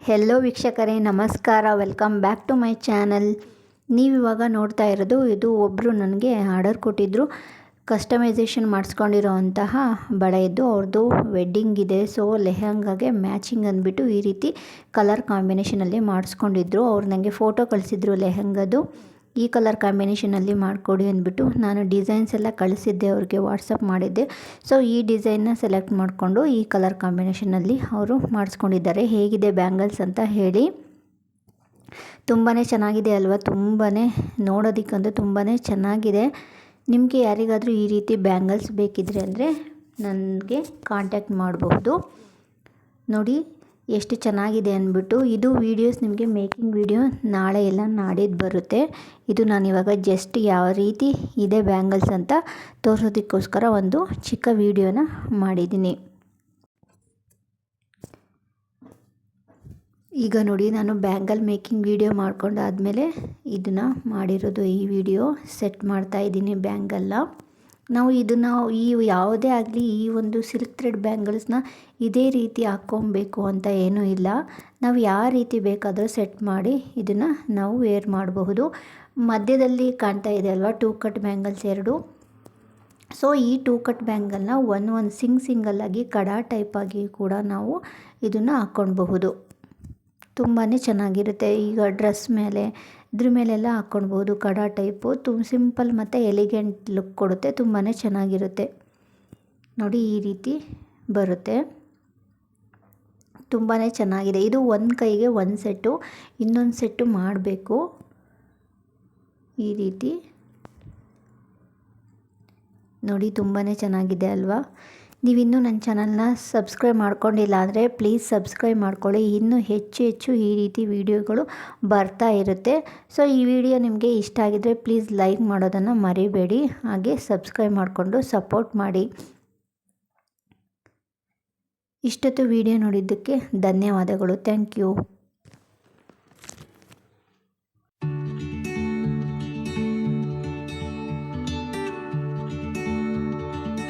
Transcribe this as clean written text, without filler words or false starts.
Hello ವೀಕ್ಷಕರೇ, ನಮಸ್ಕಾರ. Welcome back to my channel. ನೀವಿವಾಗ ನೋಡ್ತಾ ಇರೋದು, ಇದು ಒಬ್ಬರು ನನಗೆ ಆರ್ಡರ್ ಕೊಟ್ಟಿದ್ದರು. ಕಸ್ಟಮೈಸೇಷನ್ ಮಾಡಿಸ್ಕೊಂಡಿರೋವಂತಹ ಬಳೆ ಇದ್ದು ಅವ್ರದ್ದು ವೆಡ್ಡಿಂಗ್ ಇದೆ. ಸೊ ಲೆಹಂಗಾಗೆ ಮ್ಯಾಚಿಂಗ್ ಅಂದ್ಬಿಟ್ಟು ಈ ರೀತಿ ಕಲರ್ ಕಾಂಬಿನೇಷನಲ್ಲಿ ಮಾಡಿಸ್ಕೊಂಡಿದ್ರು. ಅವ್ರು ನನಗೆ ಫೋಟೋ ಕಳಿಸಿದ್ರು ಲೆಹಂಗದು. ಈ ಕಲರ್ ಕಾಂಬಿನೇಷನಲ್ಲಿ ಮಾಡಿಕೊಡಿ ಅಂದ್ಬಿಟ್ಟು ನಾನು ಡಿಸೈನ್ಸ್ ಎಲ್ಲ ಕಳಿಸಿದ್ದೆ ಅವ್ರಿಗೆ, ವಾಟ್ಸಪ್ ಮಾಡಿದ್ದೆ. ಸೊ ಈ ಡಿಸೈನ್ನ ಸೆಲೆಕ್ಟ್ ಮಾಡಿಕೊಂಡು ಈ ಕಲರ್ ಕಾಂಬಿನೇಷನಲ್ಲಿ ಅವರು ಮಾಡಿಸ್ಕೊಂಡಿದ್ದಾರೆ. ಹೇಗಿದೆ ಬ್ಯಾಂಗಲ್ಸ್ ಅಂತ ಹೇಳಿ. ತುಂಬಾ ಚೆನ್ನಾಗಿದೆ ಅಲ್ವಾ? ತುಂಬಾ ನೋಡೋದಕ್ಕಂತೂ ತುಂಬಾ ಚೆನ್ನಾಗಿದೆ. ನಿಮಗೆ ಯಾರಿಗಾದರೂ ಈ ರೀತಿ ಬ್ಯಾಂಗಲ್ಸ್ ಬೇಕಿದ್ರೆ ಅಂದರೆ ನನಗೆ ಕಾಂಟ್ಯಾಕ್ಟ್ ಮಾಡಬಹುದು. ನೋಡಿ ಎಷ್ಟು ಚೆನ್ನಾಗಿದೆ ಅಂದ್ಬಿಟ್ಟು. ಇದು ವೀಡಿಯೋಸ್ ನಿಮಗೆ ಮೇಕಿಂಗ್ ವಿಡಿಯೋ ನಾಳೆ ಇಲ್ಲ ನಾಡಿದ್ದು ಬರುತ್ತೆ. ಇದು ನಾನಿವಾಗ ಜಸ್ಟ್ ಯಾವ ರೀತಿ ಇದೆ ಬ್ಯಾಂಗಲ್ಸ್ ಅಂತ ತೋರಿಸೋದಕ್ಕೋಸ್ಕರ ಒಂದು ಚಿಕ್ಕ ವಿಡಿಯೋನ ಮಾಡಿದ್ದೀನಿ. ಈಗ ನೋಡಿ, ನಾನು ಬ್ಯಾಂಗಲ್ ಮೇಕಿಂಗ್ ವಿಡಿಯೋ ಮಾಡ್ಕೊಂಡಾದಮೇಲೆ ಇದನ್ನು ಮಾಡಿರೋದು. ಈ ವಿಡಿಯೋ ಸೆಟ್ ಮಾಡ್ತಾಯಿದ್ದೀನಿ ಬ್ಯಾಂಗಲ್ನ. ನಾವು ಇದನ್ನು ಯಾವುದೇ ಆಗಲಿ ಈ ಒಂದು ಸಿಲ್ಕ್ ಥ್ರೆಡ್ ಬ್ಯಾಂಗಲ್ಸ್ನ ಇದೇ ರೀತಿ ಹಾಕ್ಕೊಬೇಕು ಅಂತ ಏನೂ ಇಲ್ಲ. ನಾವು ಯಾವ ರೀತಿ ಬೇಕಾದರೂ ಸೆಟ್ ಮಾಡಿ ಇದನ್ನು ನಾವು ವೇರ್ ಮಾಡಬಹುದು. ಮಧ್ಯದಲ್ಲಿ ಕಾಣ್ತಾ ಇದೆ ಅಲ್ವಾ, 2 ಕಟ್ ಬ್ಯಾಂಗಲ್ಸ್ 2. ಸೊ ಈ 2 ಕಟ್ ಬ್ಯಾಂಗಲ್ನ ಒಂದು ಸಿಂಗಲ್ಲಾಗಿ ಕಡ ಟೈಪಾಗಿ ಕೂಡ ನಾವು ಇದನ್ನು ಹಾಕ್ಕೊಳ್ಬಹುದು. ತುಂಬಾ ಚೆನ್ನಾಗಿರುತ್ತೆ. ಈಗ ಡ್ರೆಸ್ ಮೇಲೆ ಇದ್ರ ಮೇಲೆಲ್ಲ ಹಾಕ್ಕೊಳ್ಬೋದು. ಕಡ ಟೈಪು ಸಿಂಪಲ್ ಮತ್ತು ಎಲಿಗೆಂಟ್ ಲುಕ್ ಕೊಡುತ್ತೆ. ತುಂಬಾ ಚೆನ್ನಾಗಿರುತ್ತೆ. ನೋಡಿ ಈ ರೀತಿ ಬರುತ್ತೆ. ತುಂಬಾ ಚೆನ್ನಾಗಿದೆ. ಇದು ಒಂದು ಕೈಗೆ ಒಂದು ಸೆಟ್ಟು, ಇನ್ನೊಂದು ಸೆಟ್ಟು ಮಾಡಬೇಕು. ಈ ರೀತಿ ನೋಡಿ, ತುಂಬಾ ಚೆನ್ನಾಗಿದೆ ಅಲ್ವಾ? ನೀವಿನ್ನೂ ನನ್ನ ಚಾನಲ್ನ ಸಬ್ಸ್ಕ್ರೈಬ್ ಮಾಡ್ಕೊಂಡಿಲ್ಲ ಅಂದರೆ ಪ್ಲೀಸ್ ಸಬ್ಸ್ಕ್ರೈಬ್ ಮಾಡ್ಕೊಳ್ಳಿ. ಇನ್ನೂ ಹೆಚ್ಚು ಈ ರೀತಿ ವಿಡಿಯೋಗಳು ಬರ್ತಾ ಇರುತ್ತೆ. ಸೊ ಈ ವಿಡಿಯೋ ನಿಮಗೆ ಇಷ್ಟ ಆಗಿದರೆ ಪ್ಲೀಸ್ ಲೈಕ್ ಮಾಡೋದನ್ನು ಮರಿಬೇಡಿ. ಹಾಗೆ ಸಬ್ಸ್ಕ್ರೈಬ್ ಮಾಡಿಕೊಂಡು ಸಪೋರ್ಟ್ ಮಾಡಿ. ಇಷ್ಟೊತ್ತು ವಿಡಿಯೋ ನೋಡಿದ್ದಕ್ಕೆ ಧನ್ಯವಾದಗಳು. Thank you.